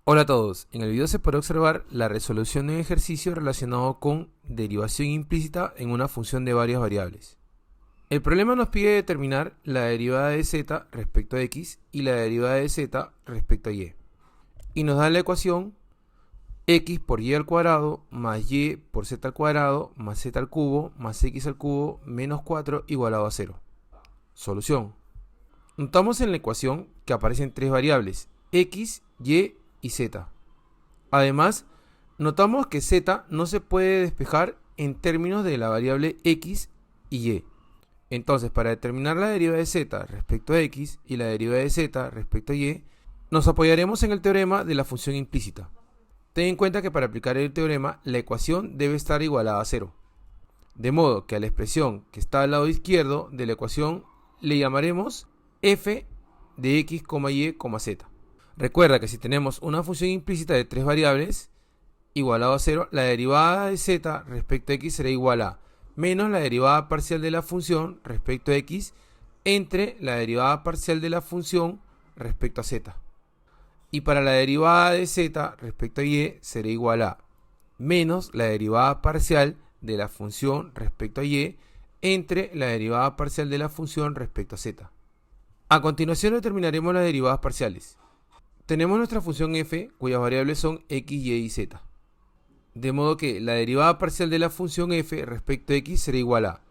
Hola a todos, en el video se puede observar la resolución de un ejercicio relacionado con derivación implícita en una función de varias variables. El problema nos pide determinar la derivada de z respecto a x y la derivada de z respecto a y. Y nos da la ecuación x por y al cuadrado más y por z al cuadrado más z al cubo más x al cubo menos 4 igualado a 0. Solución. Notamos en la ecuación que aparecen tres variables, x, y z. Además, notamos que z no se puede despejar en términos de la variable x y y. Entonces, para determinar la derivada de z respecto a x y la derivada de z respecto a y, nos apoyaremos en el teorema de la función implícita. Ten en cuenta que para aplicar el teorema, la ecuación debe estar igualada a 0. De modo que a la expresión que está al lado izquierdo de la ecuación le llamaremos f de x, y, z. Recuerda que si tenemos una función implícita de tres variables igualado a 0, la derivada de z respecto a x será igual a menos la derivada parcial de la función respecto a x entre la derivada parcial de la función respecto a z. Y para la derivada de z respecto a y será igual a menos la derivada parcial de la función respecto a y entre la derivada parcial de la función respecto a z. A continuación determinaremos las derivadas parciales. Tenemos nuestra función f, cuyas variables son x, y y z. De modo que la derivada parcial de la función f respecto a x será igual a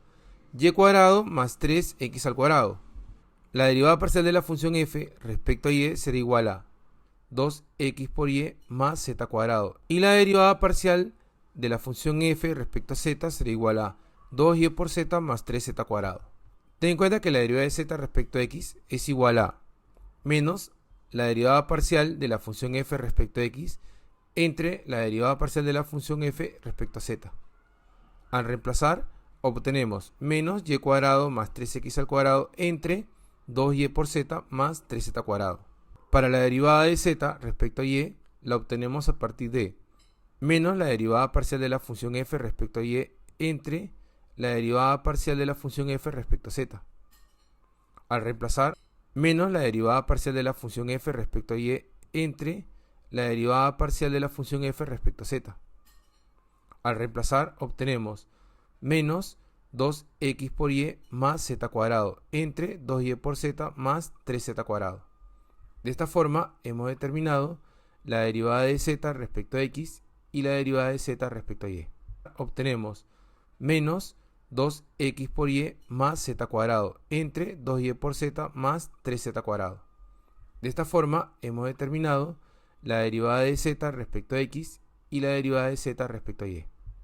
y cuadrado más 3x al cuadrado. La derivada parcial de la función f respecto a y será igual a 2x por y más z cuadrado. Y la derivada parcial de la función f respecto a z será igual a 2y por z más 3z cuadrado. Ten en cuenta que la derivada de z respecto a x es igual a menos la derivada parcial de la función f respecto a x entre la derivada parcial de la función f respecto a z. Al reemplazar, obtenemos menos y cuadrado más 3x al cuadrado entre 2y por z más 3z cuadrado. Para la derivada de z respecto a y, la obtenemos a partir de menos la derivada parcial de la función f respecto a y entre la derivada parcial de la función f respecto a z. Al reemplazar, menos la derivada parcial de la función f respecto a y entre la derivada parcial de la función f respecto a z. Al reemplazar, obtenemos menos 2x por y más z cuadrado entre 2y por z más 3z cuadrado. De esta forma, hemos determinado la derivada de z respecto a x y la derivada de z respecto a y. Obtenemos menos 2x por y más z cuadrado entre 2y por z más 3z cuadrado. De esta forma hemos determinado la derivada de z respecto a x y la derivada de z respecto a y.